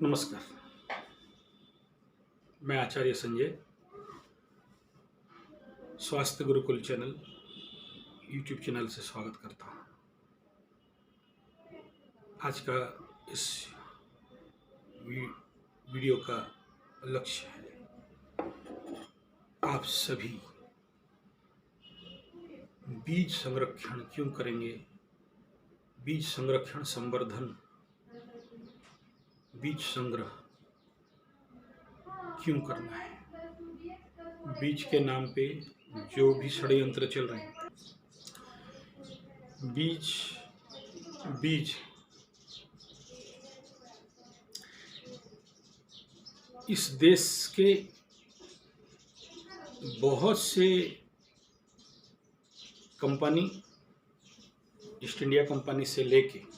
नमस्कार। मैं आचार्य संजय स्वास्थ्य गुरुकुल चैनल यूट्यूब चैनल से स्वागत करता हूँ। आज का इस वीडियो का लक्ष्य है आप सभी बीज संरक्षण क्यों करेंगे, बीज संरक्षण संवर्धन, बीज संग्रह क्यों करना है। बीज के नाम पे जो भी षड्यंत्र चल रहे हैं, बीज इस देश के बहुत से कंपनी, ईस्ट इंडिया कंपनी से लेके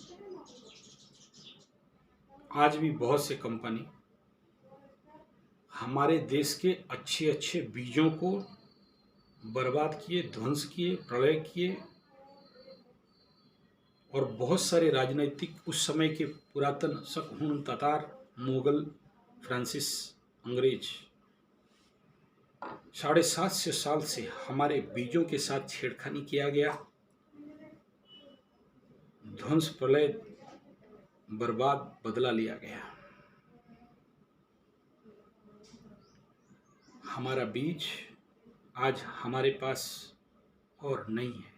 आज भी बहुत से कंपनी हमारे देश के अच्छे अच्छे बीजों को बर्बाद किए, ध्वंस किए, प्रलय किए। और बहुत सारे राजनीतिक उस समय के पुरातन शक, हुन, तातार, मुगल, फ्रांसीस, अंग्रेज 750 साल से हमारे बीजों के साथ छेड़खानी किया गया। ध्वंस, प्रलय, बर्बाद, बदला लिया गया। हमारा बीज आज हमारे पास और नहीं है,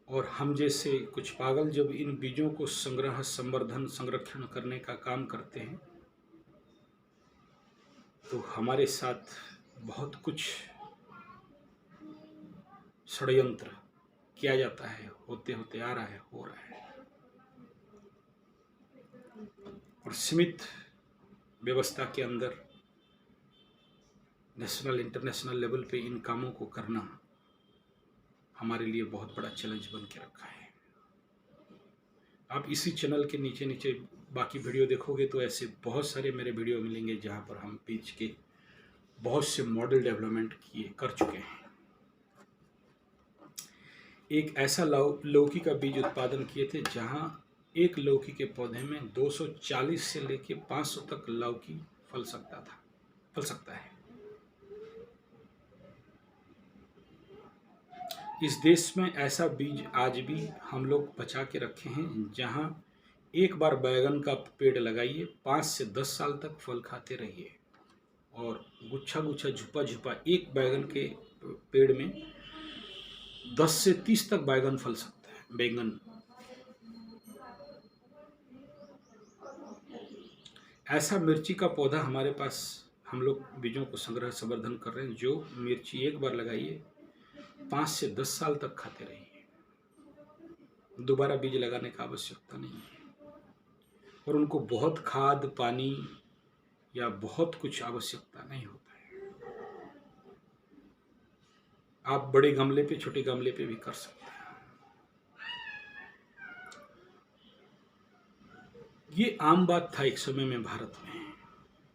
और हम जैसे कुछ पागल जब इन बीजों को संग्रह, संवर्धन, संरक्षण करने का काम करते हैं तो हमारे साथ बहुत कुछ षड्यंत्र किया जाता है, होते होते आ रहा है, हो रहा है। और सीमित व्यवस्था के अंदर नेशनल, इंटरनेशनल लेवल पे इन कामों को करना हमारे लिए बहुत बड़ा चैलेंज बन के रखा है। आप इसी चैनल के नीचे नीचे बाकी वीडियो देखोगे तो ऐसे बहुत सारे मेरे वीडियो मिलेंगे जहाँ पर हम बीज के बहुत से मॉडल डेवलपमेंट कर चुके हैं। एक ऐसा लौकी का बीज उत्पादन किए थे जहाँ एक लौकी के पौधे में 240 से लेके 500 तक लौकी फल सकता है। इस देश में ऐसा बीज आज भी हम लोग बचा के रखे हैं जहां एक बार बैगन का पेड़ लगाइए, 5 से 10 साल तक फल खाते रहिए, और गुच्छा गुच्छा, झुपा झुपा एक बैगन के पेड़ में 10 से 30 तक बैगन फल सकता है। बैगन ऐसा मिर्ची का पौधा हमारे पास, हम लोग बीजों को संग्रह, संवर्धन कर रहे हैं, जो मिर्ची एक बार लगाइए 5 से 10 साल तक खाते रहिए, दोबारा बीज लगाने का आवश्यकता नहीं है। और उनको बहुत खाद, पानी या बहुत कुछ आवश्यकता नहीं होता है। आप बड़े गमले पे, छोटे गमले पे भी कर सकते हैं। ये आम बात था एक समय में भारत में।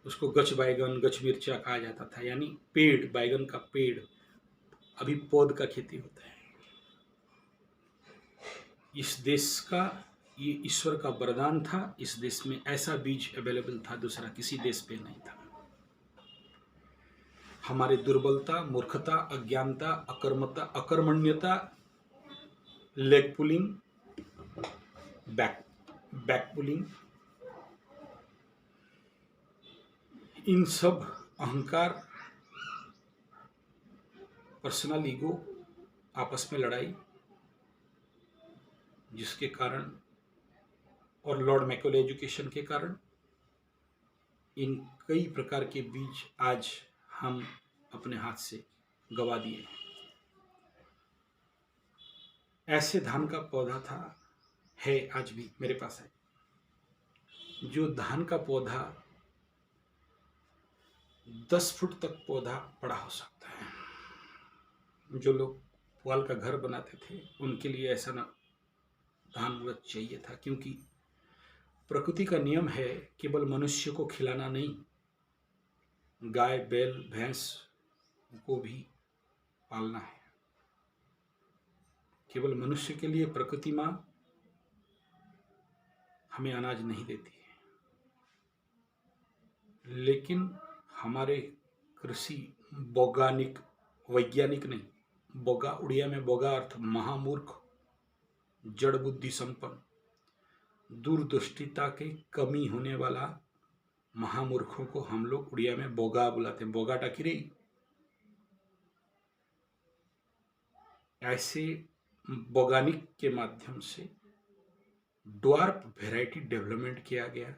उसको गच बैगन, गच मिर्चा कहा जाता था, यानी पेड़, बैगन का पेड़। अभी पौध का खेती होता है। इस देश का ये ईश्वर का वरदान था। इस देश में ऐसा बीज अवेलेबल था, दूसरा किसी देश पे नहीं था। हमारी दुर्बलता, मूर्खता, अज्ञानता, अकर्मण्यता, लेग पुलिंग, बैक पुलिंग, इन सब अहंकार, पर्सनल ईगो, आपस में लड़ाई, जिसके कारण, और लॉर्ड मैकॉले एजुकेशन के कारण इन कई प्रकार के बीज आज हम अपने हाथ से गवा दिए। ऐसे धान का पौधा था, है, आज भी मेरे पास है, जो धान का पौधा 10 फुट तक पौधा बड़ा हो सकता है। जो लोग पुआल का घर बनाते थे उनके लिए ऐसा ना धान वृक्ष चाहिए था, क्योंकि प्रकृति का नियम है केवल मनुष्य को खिलाना नहीं, गाय, बैल, भैंस को भी पालना है। केवल मनुष्य के लिए प्रकृति माँ हमें अनाज नहीं देती है, लेकिन हमारे कृषि वैज्ञानिक, वैज्ञानिक नहीं, बोगा, उड़िया में बोगा अर्थ महामूर्ख, जड़ बुद्धि संपन्न, दूरदृष्टिता की कमी होने वाला महामूर्खों को हम लोग उड़िया में बोगा बुलाते हैं, बोगा टाकिरे। ऐसे वैज्ञानिक के माध्यम से ड्वार्फ वेराइटी डेवलपमेंट किया गया,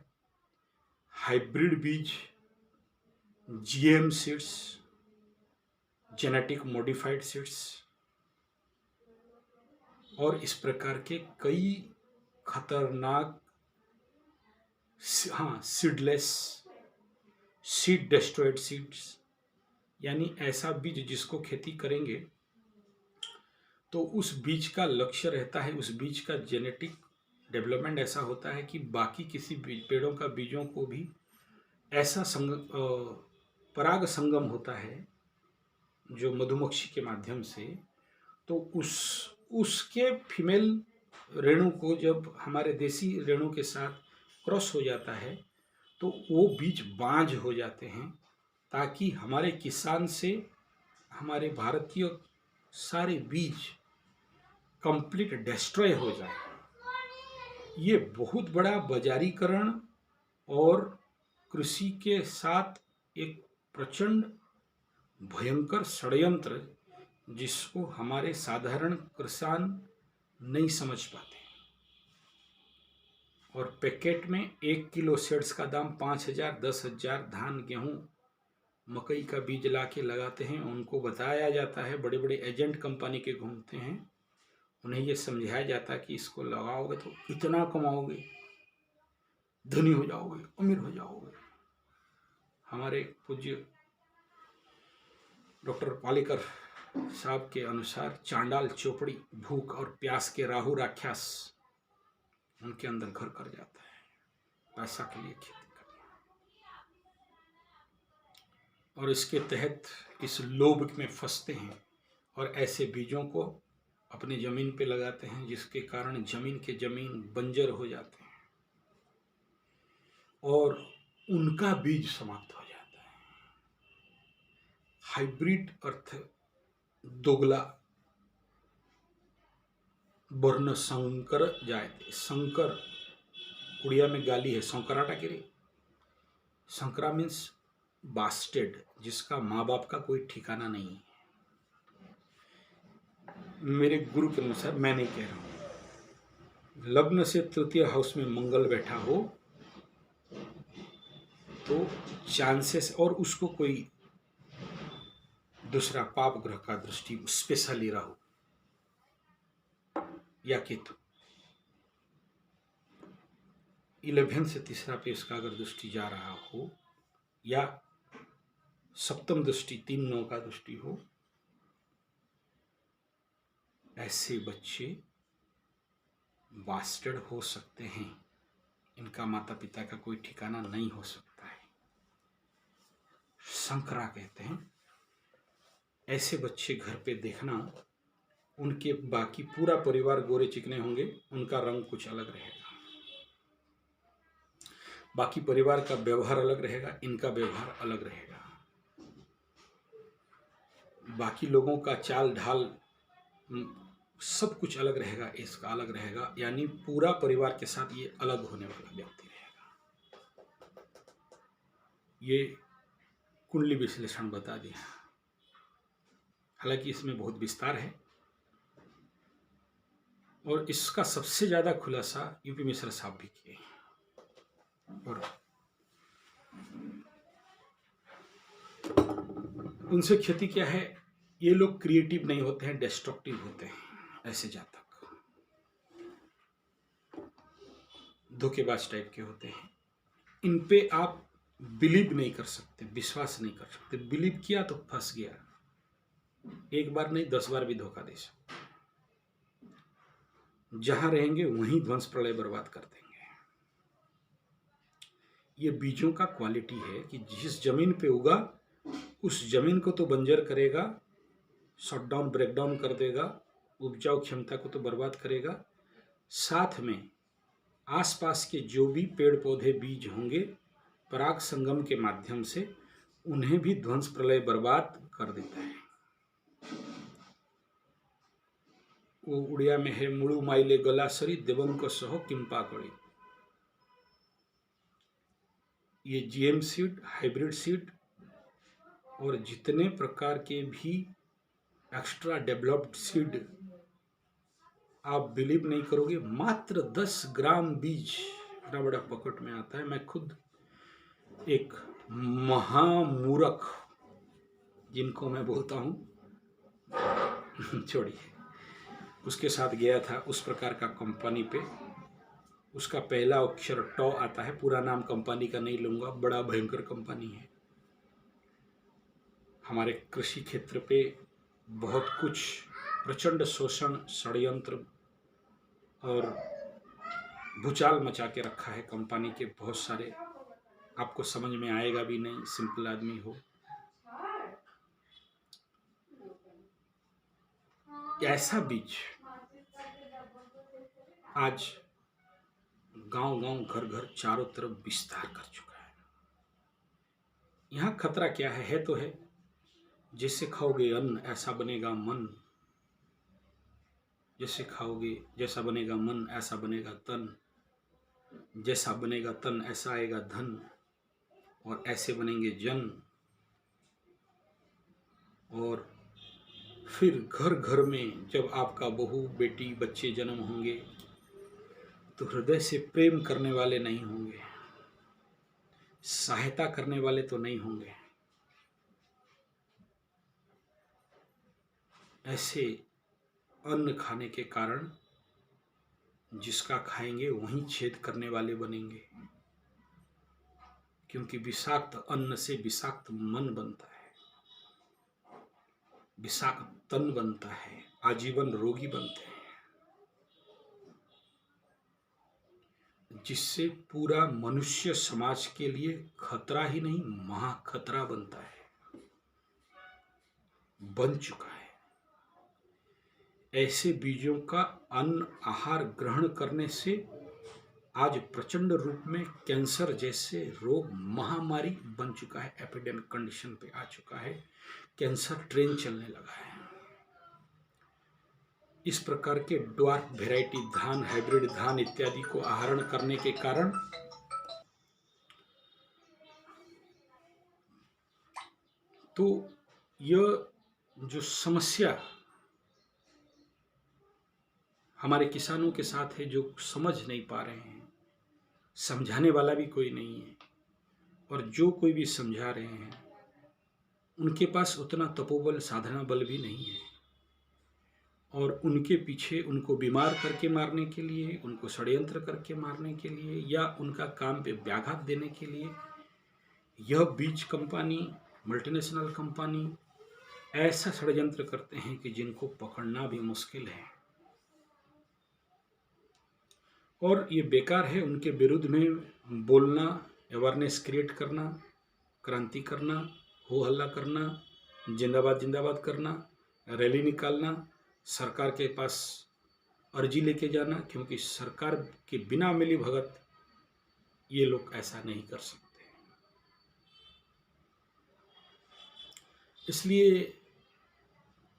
हाइब्रिड बीज, GM seeds, genetic modified seeds और इस प्रकार के कई खतरनाक, सीडलेस, सीड डेस्ट्रॉयड सीड्स, यानी ऐसा बीज जिसको खेती करेंगे तो उस बीज का लक्ष्य रहता है, उस बीज का जेनेटिक डेवलपमेंट ऐसा होता है कि बाकी किसी पेड़ों का बीजों को भी ऐसा पराग संगम होता है जो मधुमक्खी के माध्यम से, तो उसके फीमेल रेणु को जब हमारे देसी रेणु के साथ क्रॉस हो जाता है तो वो बीज बांझ हो जाते हैं, ताकि हमारे किसान से हमारे भारतीय सारे बीज कंप्लीट डिस्ट्रॉय हो जाए। ये बहुत बड़ा बाजारीकरण और कृषि के साथ एक प्रचंड भयंकर षड्यंत्र, जिसको हमारे साधारण किसान नहीं समझ पाते। और पैकेट में 1 किलो सीड्स का दाम 5,000, 10,000, धान, गेहूं, मकई का बीज ला के लगाते हैं। उनको बताया जाता है, बड़े बड़े एजेंट कंपनी के घूमते हैं, उन्हें ये समझाया जाता है कि इसको लगाओगे तो इतना कमाओगे, धनी हो जाओगे, अमीर हो जाओगे। हमारे पूज्य डॉक्टर पालेकर साहब के अनुसार चांडाल चौपड़ी, भूख और प्यास के राहु राक्षस उनके अंदर घर कर जाता है, पैसा के लिए खेती करना। और इसके तहत इस लोभ में फंसते हैं और ऐसे बीजों को अपनी जमीन पे लगाते हैं, जिसके कारण जमीन बंजर हो जाते हैं और उनका बीज समाप्त हो जाता है। हाइब्रिड अर्थ दोगला, वर्ण संकर जायते, संकर उड़िया में गाली है, संकराटा के रे। संकरा मीन्स बास्टेड, जिसका माँ बाप का कोई ठिकाना नहीं है। मेरे गुरु के अनुसार, मैं नहीं कह रहा हूं, लग्न से तृतीय हाउस में मंगल बैठा हो तो चांसेस, और उसको कोई दूसरा पाप ग्रह का दृष्टि, स्पेशली राहु या केतु, 11 से तीसरा पे इसका अगर दृष्टि जा रहा हो, या सप्तम दृष्टि 3-9 का दृष्टि हो, ऐसे बच्चे बास्टर्ड हो सकते हैं। इनका माता पिता का कोई ठिकाना नहीं हो सकता है, संकरा कहते हैं। ऐसे बच्चे घर पे देखना, उनके बाकी पूरा परिवार गोरे चिकने होंगे, उनका रंग कुछ अलग रहेगा, बाकी परिवार का व्यवहार अलग रहेगा, इनका व्यवहार अलग रहेगा, बाकी लोगों का चाल ढाल सब कुछ अलग रहेगा, इसका अलग रहेगा, यानी पूरा परिवार के साथ ये अलग होने वाला व्यक्ति रहेगा। ये कुंडली विश्लेषण बता दिया, हालांकि इसमें बहुत विस्तार है और इसका सबसे ज्यादा खुलासा यूपी मिश्रा साहब भी किए। और उनसे खेती क्या है, ये लोग क्रिएटिव नहीं होते हैं, डिस्ट्रक्टिव होते हैं। ऐसे जातक धोखेबाज टाइप के होते हैं, इन पे आप बिलीव नहीं कर सकते, विश्वास नहीं कर सकते। बिलीव किया तो फंस गया, एक बार नहीं 10 बार भी धोखा दे सकते। जहां रहेंगे वहीं ध्वंस प्रलय बर्बाद कर देंगे। ये बीजों का क्वालिटी है कि जिस जमीन पे उगा उस जमीन को तो बंजर करेगा, शटडाउन ब्रेकडाउन कर देगा, उपजाऊ क्षमता को तो बर्बाद करेगा, साथ में आसपास के जो भी पेड़ पौधे बीज होंगे पराग संगम के माध्यम से उन्हें भी ध्वंस प्रलय बर्बाद कर देता है। वो उड़िया में है, मुड़ू माइले गलासरी देवंक सह किंपा कड़ी। ये जीएम सीड, हाइब्रिड सीड और जितने प्रकार के भी एक्स्ट्रा डेवलप्ड सीड आप बिलीव नहीं करोगे, मात्र 10 ग्राम बीज इतना बड़ा पॉकेट में आता है। मैं खुद एक महामूर्ख जिनको मैं बोलता हूँ छोड़िए, उसके साथ गया था उस प्रकार का कंपनी पे। उसका पहला अक्षर टॉ आता है, पूरा नाम कंपनी का नहीं लूँगा, बड़ा भयंकर कंपनी है। हमारे कृषि क्षेत्र पे बहुत कुछ प्रचंड शोषण, षड्यंत्र और भूचाल मचा के रखा है कंपनी के बहुत सारे। आपको समझ में आएगा भी नहीं, सिंपल आदमी हो। ऐसा बीज आज गांव-गांव, घर-घर चारों तरफ विस्तार कर चुका है। यहाँ खतरा क्या है तो है, जैसे खाओगे अन्न ऐसा बनेगा मन, जैसे खाओगे जैसा बनेगा मन ऐसा बनेगा तन, जैसा बनेगा तन ऐसा आएगा धन, और ऐसे बनेंगे जन। और फिर घर घर में जब आपका बहू बेटी बच्चे जन्म होंगे तो हृदय से प्रेम करने वाले नहीं होंगे, सहायता करने वाले तो नहीं होंगे। ऐसे अन्न खाने के कारण जिसका खाएंगे वहीं छेद करने वाले बनेंगे, क्योंकि विषाक्त अन्न से विषाक्त मन बनता है, विषाक्त तन बनता है, आजीवन रोगी बनते हैं, जिससे पूरा मनुष्य समाज के लिए खतरा ही नहीं महाखतरा बनता है, बन चुका है। ऐसे बीजों का अन्न आहार ग्रहण करने से आज प्रचंड रूप में कैंसर जैसे रोग महामारी बन चुका है, एपिडेमिक कंडीशन पे आ चुका है, कैंसर ट्रेन चलने लगा है। इस प्रकार के ड्वार्फ वेराइटी धान, हाइब्रिड धान इत्यादि को आहरण करने के कारण तो यह जो समस्या हमारे किसानों के साथ है, जो समझ नहीं पा रहे हैं, समझाने वाला भी कोई नहीं है, और जो कोई भी समझा रहे हैं उनके पास उतना तपोबल साधना बल भी नहीं है, और उनके पीछे उनको बीमार करके मारने के लिए, उनको षड्यंत्र करके मारने के लिए, या उनका काम पे व्याघात देने के लिए यह बीज कंपनी, मल्टीनेशनल कंपनी ऐसा षड्यंत्र करते हैं कि जिनको पकड़ना भी मुश्किल है। और ये बेकार है उनके विरुद्ध में बोलना, अवेयरनेस क्रिएट करना, क्रांति करना, हो हल्ला करना, जिंदाबाद जिंदाबाद करना, रैली निकालना, सरकार के पास अर्जी लेके जाना, क्योंकि सरकार के बिना मिली भगत ये लोग ऐसा नहीं कर सकते। इसलिए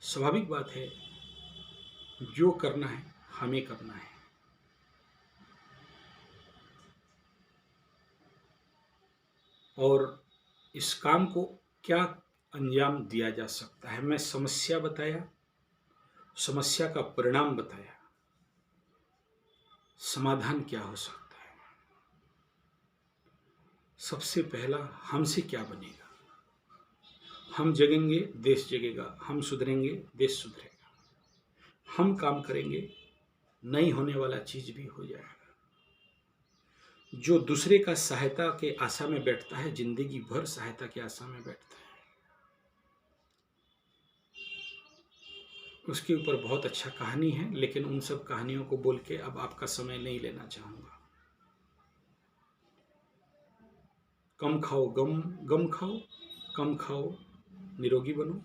स्वाभाविक बात है, जो करना है हमें करना है। और इस काम को क्या अंजाम दिया जा सकता है, मैं समस्या बताया, समस्या का परिणाम बताया, समाधान क्या हो सकता है। सबसे पहला, हमसे क्या बनेगा। हम जगेंगे देश जगेगा, हम सुधरेंगे देश सुधरेगा, हम काम करेंगे नहीं होने वाला चीज भी हो जाएगा। जो दूसरे का सहायता के आशा में बैठता है, जिंदगी भर सहायता की आशा में बैठता है। उसके ऊपर बहुत अच्छा कहानी है, लेकिन उन सब कहानियों को बोल के अब आपका समय नहीं लेना चाहूँगा। कम खाओ गम खाओ, कम खाओ निरोगी बनो,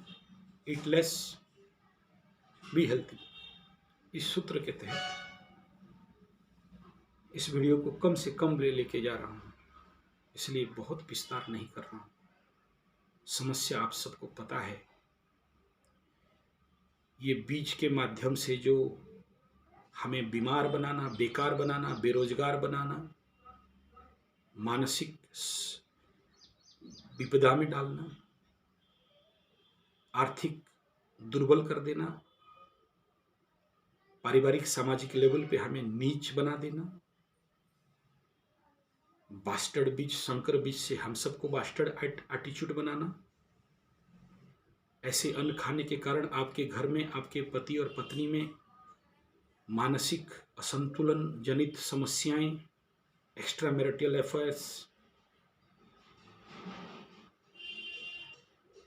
ईट लेस बी हेल्थी। इस सूत्र के तहत इस वीडियो को कम से कम लेके जा रहा हूँ, इसलिए बहुत विस्तार नहीं कर रहा हूँ। समस्या आप सबको पता है। ये बीज के माध्यम से जो हमें बीमार बनाना, बेकार बनाना, बेरोजगार बनाना, मानसिक विपदा में डालना, आर्थिक दुर्बल कर देना, पारिवारिक सामाजिक लेवल पे हमें नीच बना देना, बास्टर्ड बीज, संकर बीज से हम सबको बास्टर्ड एटीट्यूड बनाना, ऐसे अन्न खाने के कारण आपके घर में, आपके पति और पत्नी में मानसिक असंतुलन जनित समस्याएं, एक्स्ट्रा मैरिटल अफेयर्स,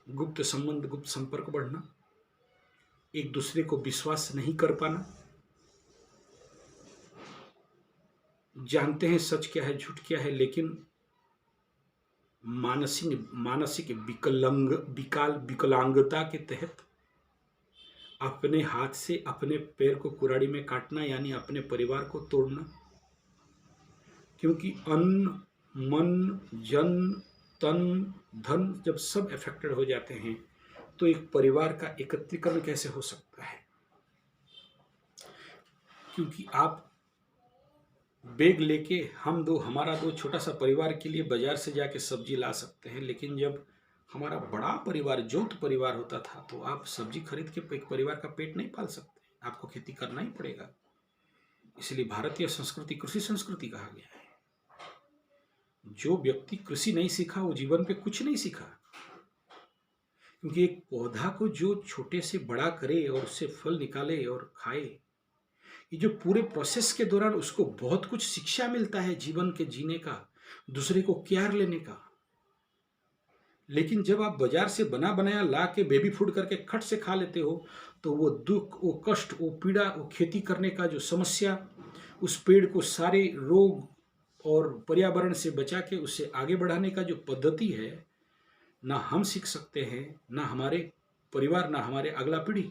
गुप्त संबंध, गुप्त संपर्क बढ़ना, एक दूसरे को विश्वास नहीं कर पाना, जानते हैं सच क्या है, झूठ क्या है, लेकिन मानसिक विकलांगता के तहत अपने हाथ से अपने पैर को कुराड़ी में काटना, यानी अपने परिवार को तोड़ना। क्योंकि अन्न, मन, जन, तन, धन जब सब अफेक्टेड हो जाते हैं तो एक परिवार का एकत्रीकरण कैसे हो सकता है? क्योंकि आप बैग लेके हमारा दो छोटा सा परिवार के लिए बाजार से जाके सब्जी ला सकते हैं, लेकिन जब हमारा बड़ा परिवार, जौत परिवार होता था, तो आप सब्जी खरीद के एक परिवार का पेट नहीं पाल सकते, आपको खेती करना ही पड़ेगा। इसलिए भारतीय संस्कृति कृषि संस्कृति कहा गया है। जो व्यक्ति कृषि नहीं सीखा वो जीवन पे कुछ नहीं सीखा। क्योंकि एक पौधा को जो छोटे से बड़ा करे और उससे फल निकाले और खाए, ये जो पूरे प्रोसेस के दौरान उसको बहुत कुछ शिक्षा मिलता है जीवन के जीने का, दूसरे को केयर लेने का। लेकिन जब आप बाजार से बना बनाया ला के बेबी फूड करके खट से खा लेते हो, तो वो दुख, वो कष्ट, वो पीड़ा, वो खेती करने का जो समस्या, उस पेड़ को सारे रोग और पर्यावरण से बचा के उसे आगे बढ़ाने का जो पद्धति है, ना हम सीख सकते हैं, ना हमारे परिवार, ना हमारे अगला पीढ़ी।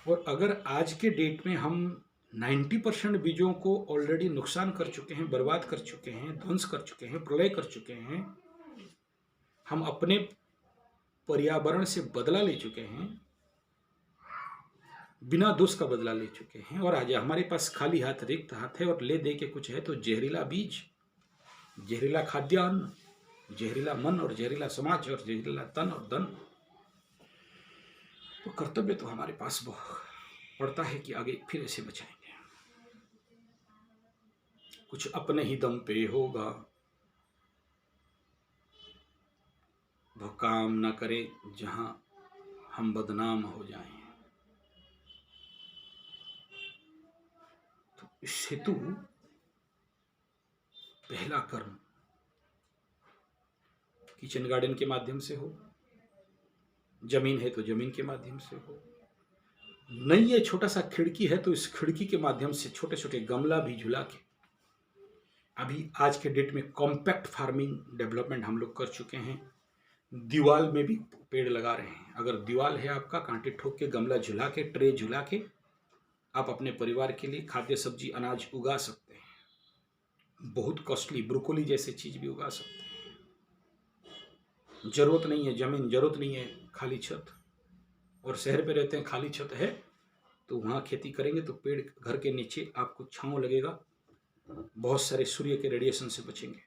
और अगर आज के डेट में हम 90% बीजों को ऑलरेडी नुकसान कर चुके हैं, बर्बाद कर चुके हैं, ध्वंस कर चुके हैं, प्रलय कर चुके हैं, हम अपने पर्यावरण से बदला ले चुके हैं, बिना दोष का बदला ले चुके हैं, और आज हमारे पास खाली हाथ, रिक्त हाथ है और ले दे के कुछ है तो जहरीला बीज, जहरीला खाद्यान्न, जहरीला मन और जहरीला समाज और जहरीला तन और धन। तो कर्तव्य तो हमारे पास बहुत पड़ता है कि आगे फिर ऐसे बचाएंगे। कुछ अपने ही दम पे होगा, वह काम ना करे जहां हम बदनाम हो जाएं। तो इस हेतु पहला कर्म किचन गार्डन के माध्यम से हो, जमीन है तो जमीन के माध्यम से हो, नहीं है छोटा सा खिड़की है तो इस खिड़की के माध्यम से छोटे छोटे गमला भी झुला के, अभी आज के डेट में कॉम्पैक्ट फार्मिंग डेवलपमेंट हम लोग कर चुके हैं, दीवाल में भी पेड़ लगा रहे हैं। अगर दीवाल है आपका, कांटे ठोक के गमला झुला के, ट्रे झुला के आप अपने परिवार के लिए खाद्य सब्जी अनाज उगा सकते हैं। बहुत कॉस्टली ब्रोकोली जैसे चीज भी उगा सकते हैं। जरूरत नहीं है जमीन, जरूरत नहीं है खाली छत, और शहर पे रहते हैं खाली छत है तो वहां खेती करेंगे तो पेड़ घर के नीचे आपको छांव लगेगा, बहुत सारे सूर्य के रेडिएशन से बचेंगे।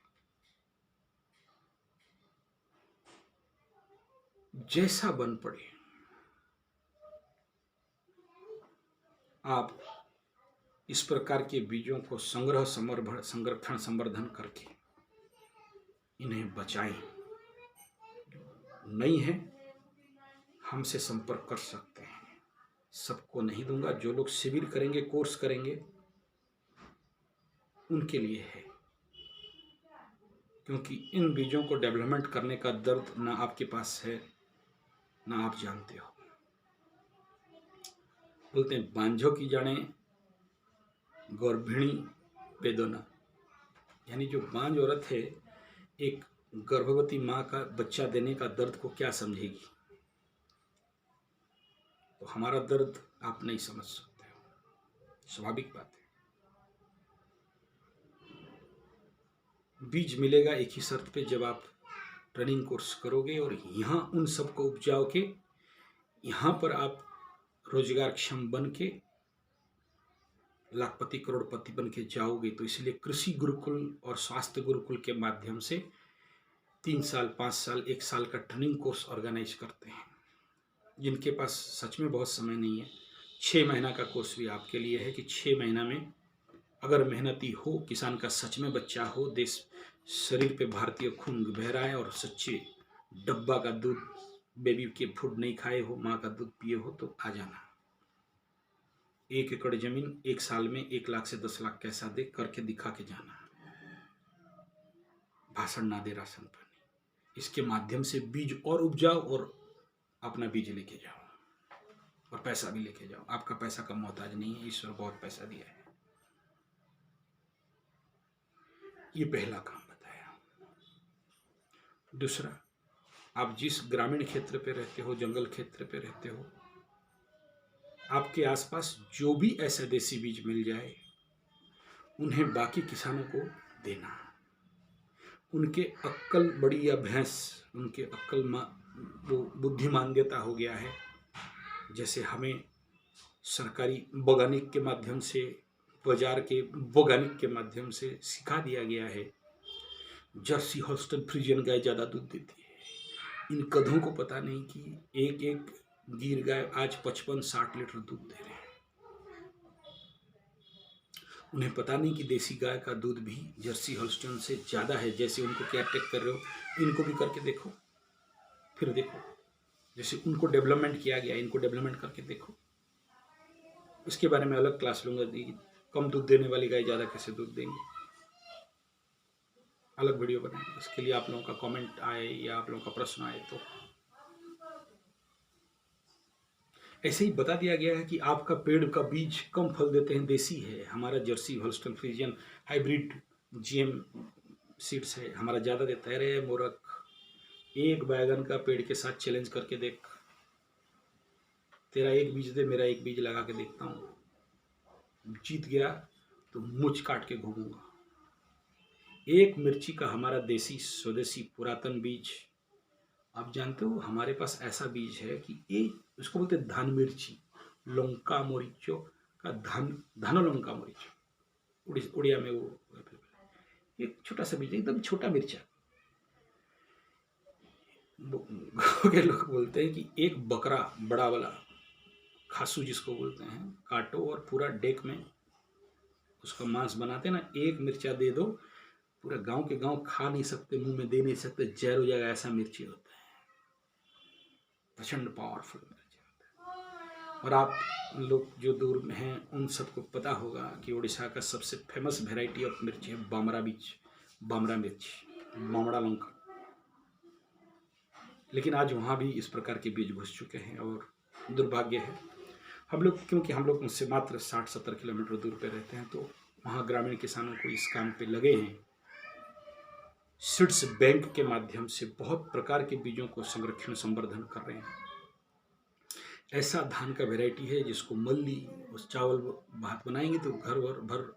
जैसा बन पड़े आप इस प्रकार के बीजों को संरक्षण संवर्धन करके इन्हें बचाएं। नहीं है हमसे संपर्क कर सकते हैं। सबको नहीं दूंगा, जो लोग शिविर करेंगे, कोर्स करेंगे, उनके लिए है। क्योंकि इन बीजों को डेवलपमेंट करने का दर्द ना आपके पास है, ना आप जानते हो। बोलते हैं बांझों की जाने गर्भिणी वेदना, यानी जो बांझ औरत है एक गर्भवती माँ का बच्चा देने का दर्द को क्या समझेगी। तो हमारा दर्द आप नहीं समझ सकते हो, स्वाभाविक बात है। बीज मिलेगा एक ही शर्त पे, जब आप ट्रेनिंग कोर्स करोगे और यहाँ उन सबको उपजाओ के यहाँ पर आप रोजगार क्षम बन के लाखपति करोड़पति बन के जाओगे। तो इसलिए कृषि गुरुकुल और स्वास्थ्य गुरुकुल के माध्यम से 3 साल 5 साल 1 साल का ट्रेनिंग कोर्स ऑर्गेनाइज करते हैं। जिनके पास सच में बहुत समय नहीं है, 6 महीना का कोर्स भी आपके लिए है कि 6 महीना में अगर मेहनती हो, किसान का सच में बच्चा हो, देश शरीर पे भारतीय खून बह रहा है और सच्चे डब्बा का दूध बेबी के फूड नहीं खाए हो, माँ का दूध पिए हो, तो आ जाना। 1 एकड़ जमीन 1 साल में 1 लाख से 10 लाख कैसा दे करके दिखा के जाना। भाषण ना दे, राशन पानी, इसके माध्यम से बीज और उपजाओ और अपना बीज लेके जाओ और पैसा भी लेके जाओ। आपका पैसा का मोहताज नहीं है, ईश्वर बहुत पैसा दिया है। ये पहला काम बताया। दूसरा, आप जिस ग्रामीण क्षेत्र पे रहते हो, जंगल क्षेत्र पे रहते हो, आपके आसपास जो भी ऐसा देसी बीज मिल जाए उन्हें बाकी किसानों को देना। उनके अक्कल बड़ी या भैंस, उनके अक्कल वो बुद्धिमान्यता हो गया है। जैसे हमें सरकारी वैज्ञानिक के माध्यम से, बाजार के वैज्ञानिक के माध्यम से सिखा दिया गया है, जर्सी होल्स्टाइन फ्रीजियन गाय ज़्यादा दूध देती है। इन गधों को पता नहीं कि एक एक गिर गाय आज 55-60 लीटर दूध दे रहे हैं। उन्हें पता नहीं कि देसी गाय का दूध भी जर्सी होल्स्टाइन से ज़्यादा है। जैसे उनको केयर टेक कर रहे हो, इनको भी करके देखो, फिर देखो जैसे उनको डेवलपमेंट किया गया, इनको डेवलपमेंट करके देखो। इसके बारे में अलग क्लास लूँगा, कम दूध देने वाली गाय ज़्यादा कैसे दूध देंगे, अलग वीडियो बनाएंगे। इसके लिए आप लोगों का कमेंट आए या आप लोगों का प्रश्न आए तो ऐसे ही बता दिया गया है कि आपका पेड़ का बीज कम फल देते हैं, देसी है। हमारा Jersey Holstein Friesian hybrid GM seeds है, हमारा ज़्यादा देता है। अरे मूर्ख, एक बैगन का पेड़ के साथ चैलेंज करके देख, तेरा एक बीज दे, मेरा एक बीज लगा के देखता हूँ, जीत गया तो मुझ काट के घूमूंगा। एक मिर्ची का हमारा देसी स्वदेशी पुरातन बीज, आप जानते हो हमारे पास ऐसा बीज है कि एक उसको बोलते हैं धान मिर्ची, लंका मरीचो का धानो लंका मरीचो उड़िया में वो एक छोटा सा बीज, एकदम छोटा मिर्चा। के लोग बोलते हैं कि एक बकरा बड़ा वाला खासू जिसको बोलते हैं, काटो और पूरा डेक में उसका मांस बनाते ना, एक मिर्चा दे दो, पूरा गांव के गांव खा नहीं सकते, मुंह में दे नहीं सकते, जहर हो जाएगा, ऐसा मिर्ची होता है। प्रचंड पावरफुल मिर्ची होता है। और आप लोग जो दूर में हैं उन सबको पता होगा कि उड़ीसा का सबसे फेमस वेराइटी ऑफ मिर्ची है बामरा बीज, बामरा मिर्ची, बामड़ा लंका। लेकिन आज वहाँ भी इस प्रकार के बीज घुस चुके हैं और दुर्भाग्य है हम लोग, क्योंकि हम लोग उनसे मात्र 60-70 किलोमीटर दूर पे रहते हैं, तो वहाँ ग्रामीण किसानों को इस काम पे लगे हैं। सीड्स बैंक के माध्यम से बहुत प्रकार के बीजों को संरक्षण संवर्धन कर रहे हैं। ऐसा धान का वैरायटी है जिसको मल्ली, उस चावल भात बनाएंगे तो घर भर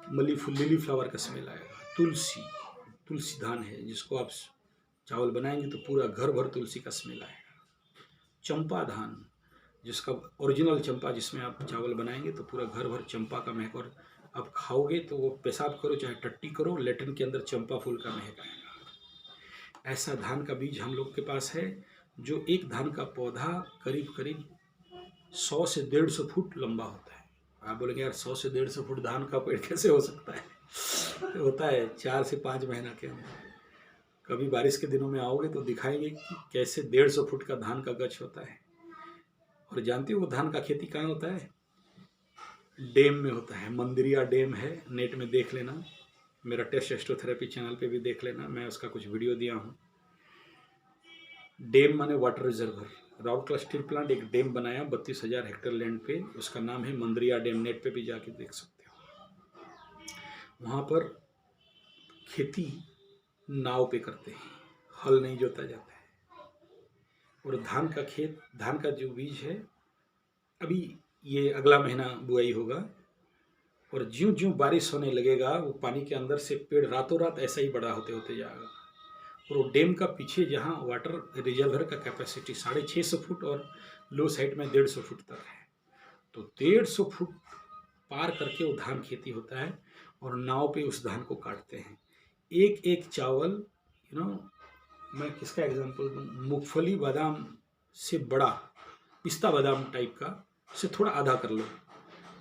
मल्ली फुल लिली फ्लावर का स्मेल आएगा। तुलसी धान है जिसको आप चावल बनाएंगे तो पूरा घर भर तुलसी का स्मेल आएगा। चंपा धान, जिसका ओरिजिनल चंपा जिसमें आप चावल बनाएंगे तो पूरा घर भर चंपा का महक, और आप खाओगे तो वो पेशाब करो चाहे टट्टी करो, लेटरिन के अंदर चंपा फूल का महक आएगा। ऐसा धान का बीज हम लोग के पास है, जो एक धान का पौधा करीब करीब 100 से 150 फुट लंबा होता है। आप बोलेंगे यार 100 से 150 फुट धान का पेड़ कैसे हो सकता है? तो होता है 4 से 5 महीना के अंदर। कभी बारिश के दिनों में आओगे तो दिखाएंगे कि कैसे 150 फुट का धान का गछ होता है। और जानते हो वो धान का खेती कहाँ होता है? डैम में होता है। मंदिरिया डैम है, नेट में देख लेना, मेरा टेस्टोथेरेपी चैनल पे भी देख लेना, मैं उसका कुछ वीडियो दिया हूँ। डैम माने water reservoir. Rourkela steel plant एक डैम बनाया 32,000 हेक्टेयर लैंड पे, उसका नाम है मंदिरिया डैम। नेट पे भी जाके देख सकते हो। वहाँ पर खेती नाव पे करते हैं, हल नहीं जोता जाता है। और धान का खेत, धान का जो बीज है, अभी ये अगला महीना बुआई होगा, और ज्यों ज्यों बारिश होने लगेगा वो पानी के अंदर से पेड़ रातों रात ऐसा ही बड़ा होते होते जाएगा। और वो डैम का पीछे जहाँ वाटर रिजर्वर का कैपेसिटी 650 फुट और लो साइड में 150 फुट तक है, तो 150 फुट पार करके वो धान खेती होता है और नाव पे उस धान को काटते हैं। एक एक चावल मैं किसका एग्जांपल दूं, मूंगफली बादाम से बड़ा, पिस्ता बादाम टाइप का से थोड़ा आधा कर लो,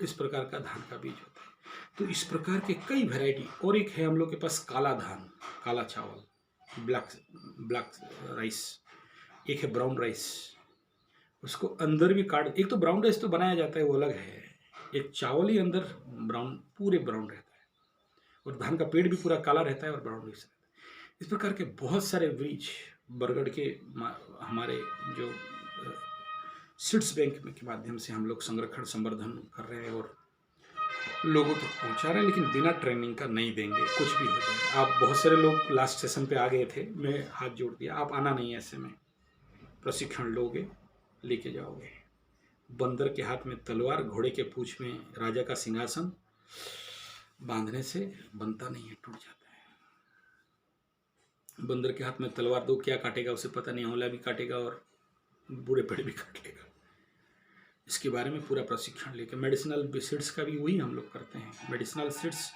इस प्रकार का धान का बीज होता है। तो इस प्रकार के कई वैरायटी। और एक है हम लोग के पास काला धान, काला चावल, ब्लैक ब्लैक राइस। एक है ब्राउन राइस, उसको अंदर भी काट, एक तो ब्राउन राइस तो बनाया जाता है वो अलग है, एक चावल ही अंदर ब्राउन, पूरे ब्राउन रहता है, और धान का पेड़ भी पूरा काला रहता है और ब्राउन राइस रहता है। इस प्रकार के बहुत सारे बीज बरगढ़ के हमारे जो सीड्स बैंक के माध्यम से हम लोग संरक्षण संवर्धन कर रहे हैं और लोगों तक पहुंचा रहे हैं, लेकिन बिना ट्रेनिंग का नहीं देंगे, कुछ भी हो जाए। आप बहुत सारे लोग लास्ट सेशन पे आ गए थे, मैं हाथ जोड़ दिया, आप आना नहीं है ऐसे में, प्रशिक्षण लोगे, लेके जाओगे। बंदर के हाथ में तलवार, घोड़े के पूंछ में राजा का सिंहासन बांधने से बनता नहीं है, टूट जाता है। बंदर के हाथ में तलवार दो, क्या काटेगा उसे पता नहीं, आंवला भी काटेगा और बूढ़े पेड़ भी काट लेगा। इसके बारे में पूरा प्रशिक्षण लेके, मेडिसिनल सीड्स का भी वही हम लोग करते हैं। मेडिसिनल सीड्स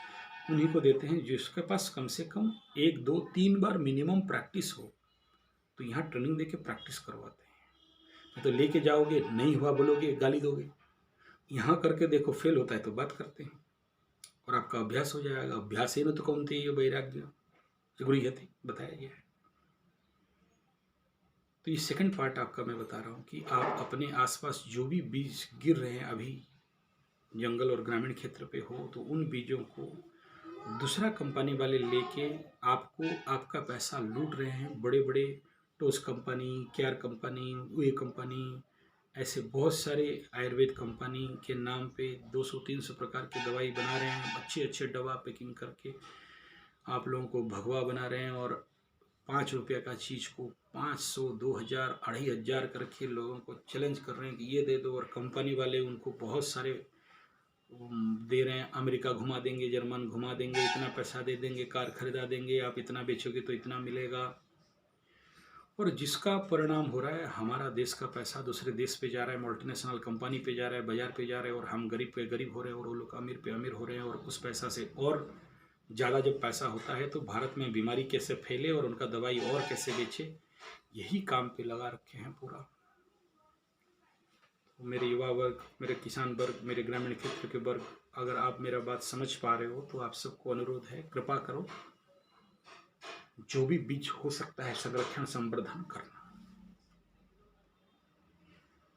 उन्हीं को देते हैं जिसके पास कम से कम 1 2 3 बार मिनिमम प्रैक्टिस हो, तो यहाँ ट्रेनिंग देके प्रैक्टिस करवाते हैं। तो लेके जाओगे, नहीं हुआ बोलोगे, गाली दोगे। यहाँ करके देखो, फेल होता है तो बात करते हैं और आपका अभ्यास हो जाएगा। अभ्यास ही न तो कौन थी ये वैराग्य गृह्यति बताया गया है। तो ये सेकंड पार्ट आपका मैं बता रहा हूँ कि आप अपने आसपास जो भी बीज गिर रहे हैं अभी जंगल और ग्रामीण क्षेत्र पे हो, तो उन बीजों को दूसरा कंपनी वाले लेके आपको आपका पैसा लूट रहे हैं। बड़े बड़े टोस कंपनी, केयर कंपनी, वे कंपनी, ऐसे बहुत सारे आयुर्वेद कंपनी के नाम पे 200-300 प्रकार की दवाई बना रहे हैं, अच्छे अच्छे दवा पैकिंग करके आप लोगों को भगवा बना रहे हैं, और 5 रुपये का चीज़ को 500, 2000, 2500 करके लोगों को चैलेंज कर रहे हैं कि ये दे दो, और कंपनी वाले उनको बहुत सारे दे रहे हैं, अमेरिका घुमा देंगे, जर्मन घुमा देंगे, इतना पैसा दे देंगे, कार खरीदा देंगे, आप इतना बेचोगे तो इतना मिलेगा। और जिसका परिणाम हो रहा है, हमारा देश का पैसा दूसरे देश पे जा रहा है, मल्टीनेशनल कंपनी पे जा रहा है, बाजार पे जा रहा है, और हम गरीब पे गरीब हो रहे हैं और वो लोग अमीर पे अमीर हो रहे हैं। और उस पैसा से और ज़्यादा जब पैसा होता है तो भारत में बीमारी कैसे फैले और उनका दवाई और कैसे बेचे, यही काम पे लगा रखे हैं पूरा। तो मेरे युवा वर्ग, मेरे किसान वर्ग, मेरे ग्रामीण क्षेत्र के वर्ग, अगर आप मेरा बात समझ पा रहे हो तो आप सबको अनुरोध है, कृपा करो, जो भी बीज हो सकता है संरक्षण संवर्धन करना।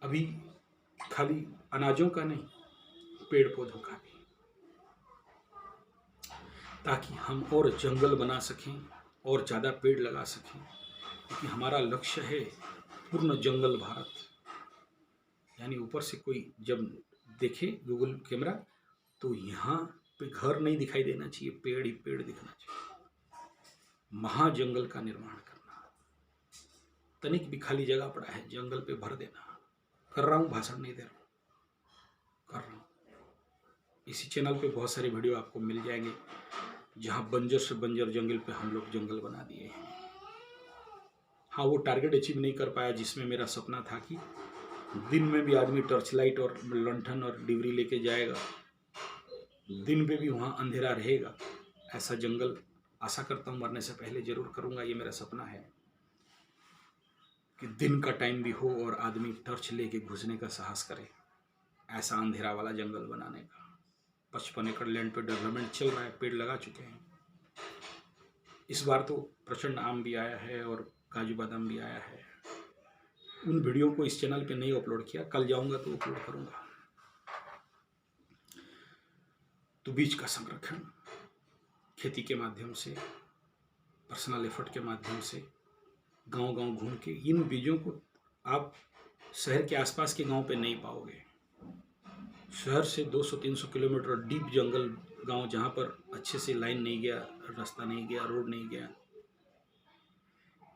अभी खाली अनाजों का नहीं, पेड़ पौधों का भी, ताकि हम और जंगल बना सकें और ज़्यादा पेड़ लगा सकें, क्योंकि हमारा लक्ष्य है पूर्ण जंगल भारत। यानी ऊपर से कोई जब देखे गूगल कैमरा तो यहाँ पे घर नहीं दिखाई देना चाहिए, पेड़ ही पेड़ दिखना चाहिए। महाजंगल का निर्माण करना, तनिक भी खाली जगह पड़ा है जंगल पे भर देना। कर रहा हूँ, भाषण नहीं दे रहा हूँ, कर रहा हूँ। इसी चैनल पे बहुत सारे वीडियो आपको मिल जाएंगे जहाँ बंजर से बंजर जंगल पे हम लोग जंगल बना दिए हैं। हाँ, वो टारगेट अचीव नहीं कर पाया जिसमें मेरा सपना था कि दिन में भी आदमी टॉर्च लाइट और लंठन और डिबरी लेके जाएगा, दिन में भी वहाँ अंधेरा रहेगा, ऐसा जंगल आशा करता हूँ मरने से पहले जरूर करूँगा। ये मेरा सपना है कि दिन का टाइम भी हो और आदमी टॉर्च लेके घुसने का साहस करे, ऐसा अंधेरा वाला जंगल बनाने का। 55 एकड़ लैंड पे डेवलपमेंट चल रहा है, पेड़ लगा चुके हैं। इस बार तो प्रचंड आम भी आया है और काजू बादाम भी आया है। उन वीडियो को इस चैनल पे नहीं अपलोड किया, कल जाऊंगा तो अपलोड करूंगा। तो बीज का संरक्षण खेती के माध्यम से, पर्सनल एफर्ट के माध्यम से, गांव गांव घूम के इन बीजों को आप शहर के आसपास के गांव पे नहीं पाओगे। शहर से 200-300 किलोमीटर डीप जंगल गांव, जहां पर अच्छे से लाइन नहीं गया, रास्ता नहीं गया, रोड नहीं गया,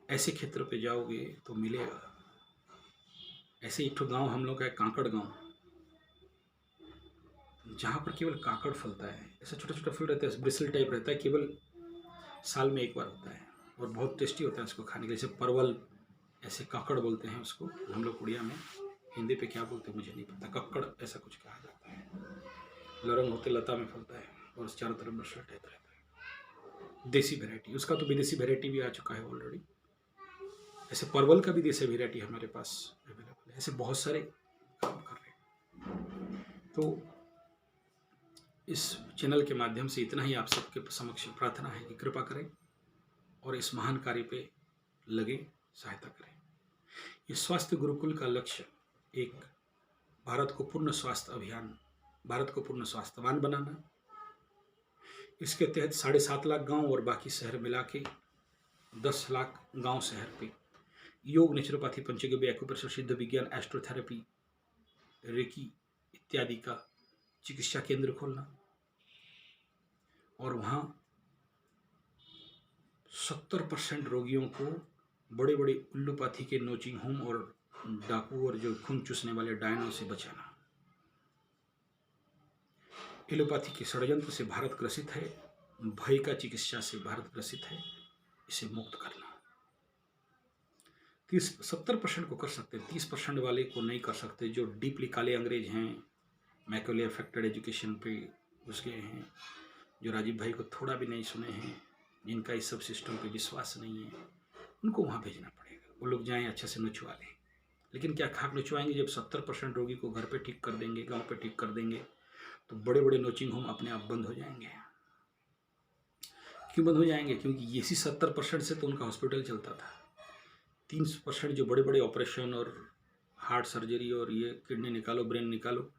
ऐसे क्षेत्र पे जाओगे तो मिलेगा। ऐसे एक ठो गांव हम लोग का है, कांकड़ गांव, जहाँ पर केवल काकड़ फलता है, ऐसा छोटा छोटा फूल रहता है, ब्रिसल टाइप रहता है, केवल साल में एक बार होता है और बहुत टेस्टी होता है उसको खाने के लिए। जैसे परवल, ऐसे काकड़ बोलते हैं उसको हम लोग उड़िया में, हिंदी पे क्या बोलते हैं मुझे नहीं पता, कक्कड़ ऐसा कुछ कहा जाता है। लरंग होते, लता में फलता है और चारों तरफ ब्रिसल टाइप रहता है। देसी वेराइटी उसका तो विदेशी वेराइटी भी आ चुका है ऑलरेडी। ऐसे परवल का भी देसी वेराइटी हमारे पास अवेलेबल है। ऐसे बहुत सारे काम कर रहे हैं। तो इस चैनल के माध्यम से इतना ही आप सबके समक्ष प्रार्थना है कि कृपा करें और इस महान कार्य पे लगे, सहायता करें। ये स्वास्थ्य गुरुकुल का लक्ष्य एक भारत को पूर्ण स्वास्थ्य अभियान, भारत को पूर्ण स्वास्थ्यवान बनाना। इसके तहत 7.5 लाख गांव और बाकी शहर मिला के 10 लाख गांव शहर पे योग, नेचुरोपैथी, पंचगव्य, एक्यूप्रेशर, सिद्ध विज्ञान, एस्ट्रोथेरेपी, रेकी इत्यादि का चिकित्सा केंद्र खोलना और वहाँ 70% रोगियों को बड़े बड़े उल्लूपाथी के नोचिंग होम और डाकू और जो खून चूसने वाले डायनों से बचाना। एलोपैथी के षड्यंत्र से भारत ग्रसित है, भय का चिकित्सा से भारत ग्रसित है, इसे मुक्त करना। 70% को कर सकते हैं, 30% वाले को नहीं कर सकते, जो डीपली काले अंग्रेज हैं, मैक्यूले अफेक्टेड एजुकेशन पे घुस गए हैं, जो राजीव भाई को थोड़ा भी नहीं सुने हैं, जिनका इस सब सिस्टम पे विश्वास नहीं है, उनको वहाँ भेजना पड़ेगा। वो लोग जाएँ, अच्छे से नचवा लें। लेकिन क्या खाक नचवाएंगे? जब 70% रोगी को घर पे ठीक कर देंगे, गांव पे ठीक कर देंगे, तो बड़े बड़े नोचिंग होम अपने आप बंद हो जाएंगे। क्यों बंद हो जाएंगे? क्योंकि इसी 70% से तो उनका हॉस्पिटल चलता था। 3% जो बड़े बड़े ऑपरेशन और हार्ट सर्जरी और ये किडनी निकालो, ब्रेन निकालो,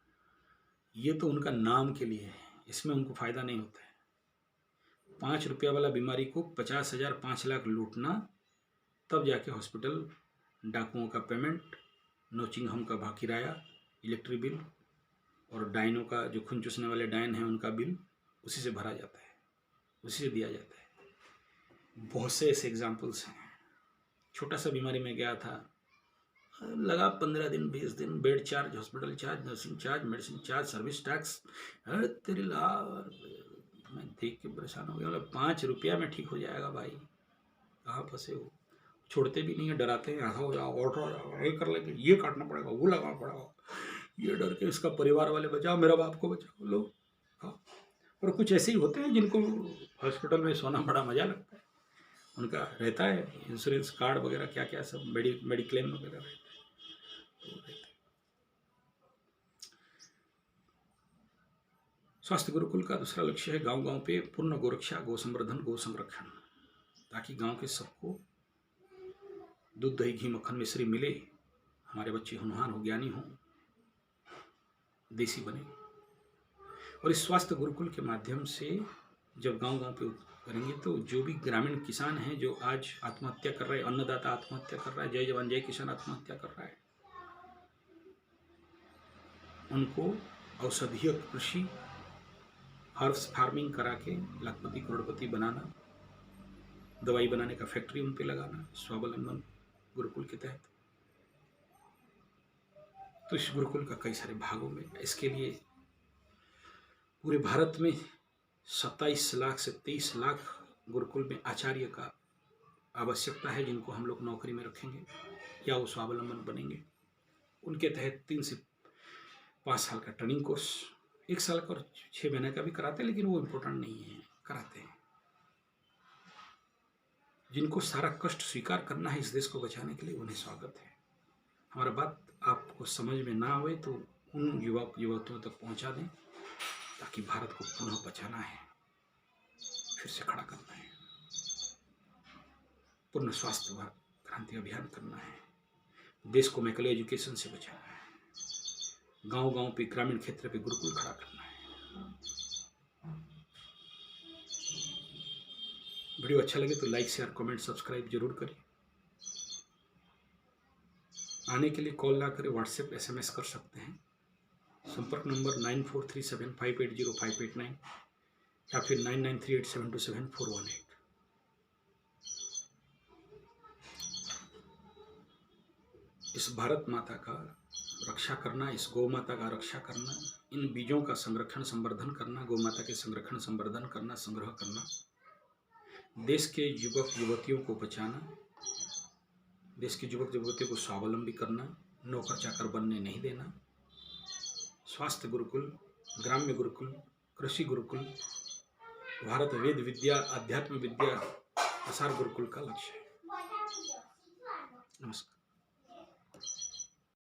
ये तो उनका नाम के लिए है, इसमें उनको फ़ायदा नहीं होता है। 5 रुपया वाला बीमारी को 50,000, 5 लाख लूटना, तब जाके हॉस्पिटल, डाकुओं का पेमेंट, नोचिंग होम का किराया, इलेक्ट्रिक बिल और डायनों का, जो खून चूसने वाले डायन हैं उनका बिल, उसी से भरा जाता है, उसी से दिया जाता है। बहुत से ऐसे एग्जाम्पल्स हैं। छोटा सा बीमारी में गया था, लगा 15 दिन 20 दिन, bed charge, hospital charge, nursing charge, medicine charge, service tax, अरे तेरी ला। मैं देख के परेशान हो गया। मतलब 5 रुपया में ठीक हो जाएगा भाई, कहाँ फंसे हो? छोड़ते भी नहीं है, डराते हैं, ऐसा हो जाओ, ऑर्डर हो जाओ, ये कर लेंगे, ये काटना पड़ेगा, वो लगाना पड़ेगा, ये डर के इसका परिवार वाले बचाओ, मेरा बाप को बचाओ लोग। हाँ, और कुछ ऐसे ही होते हैं जिनको हॉस्पिटल में सोना बड़ा मजा लगता है। उनका रहता है इंश्योरेंस कार्ड वगैरह, क्या क्या सब मेडिक्लेम वगैरह रहता है। स्वास्थ्य गुरुकुल का दूसरा लक्ष्य है गांव गांव पे पूर्ण गोरक्षा, गो संवर्धन, गो संरक्षण, ताकि गांव के सबको दूध, दही, घी, मक्खन, मिश्री मिले, हमारे बच्चे होनहार हो, ज्ञानी हों, देसी बने। और इस स्वास्थ्य गुरुकुल के माध्यम से जब गांव गांव पे करेंगे तो जो भी ग्रामीण किसान हैं जो आज आत्महत्या कर रहे हैं, अन्नदाता आत्महत्या कर रहा है, जय जवान जय किसान आत्महत्या कर रहा है, उनको औषधीय कृषि, हर्ब्स फार्मिंग करा के लाखपति करोड़पति बनाना, दवाई बनाने का फैक्ट्री उन पे लगाना, स्वावलंबन गुरुकुल के तहत। तो इस गुरुकुल का कई सारे भागों में, इसके लिए पूरे भारत में 27 लाख से 23 लाख गुरुकुल में आचार्य का आवश्यकता है, जिनको हम लोग नौकरी में रखेंगे या वो स्वावलंबन बनेंगे। उनके तहत 3 से 5 साल का ट्रेनिंग कोर्स, 1 साल का और 6 महीने का भी कराते हैं, लेकिन वो इम्पोर्टेंट नहीं है, कराते हैं। जिनको सारा कष्ट स्वीकार करना है इस देश को बचाने के लिए, उन्हें स्वागत है। हमारा बात आपको समझ में ना आए तो उन युवकों तक पहुंचा दें, ताकि भारत को पुनः बचाना है, फिर से खड़ा करना है, पूर्ण स्वास्थ्य क्रांति अभियान करना है, देश को मैकले एजुकेशन से बचाना है, गांव गांव पे, ग्रामीण क्षेत्र पे गुरुकुल खड़ा करना है। वीडियो अच्छा लगे तो लाइक, शेयर, कमेंट, सब्सक्राइब जरूर करें। आने के लिए कॉल ना करें, व्हाट्सएप SMS कर सकते हैं। संपर्क नंबर 9437580589 या फिर 9938727418। इस भारत माता का रक्षा करना, इस गौ माता का रक्षा करना, इन बीजों का संरक्षण संवर्धन करना, गौ माता के संरक्षण संवर्धन करना, संग्रह करना, देश के युवक युवतियों को बचाना, देश के युवक युवतियों को स्वावलंबी करना, नौकर चाकर बनने नहीं देना, स्वास्थ्य गुरुकुल, ग्राम्य गुरुकुल, कृषि गुरुकुल, भारत वेद विद्या आध्यात्म विद्या प्रसार गुरुकुल का लक्ष्य है। नमस्कार।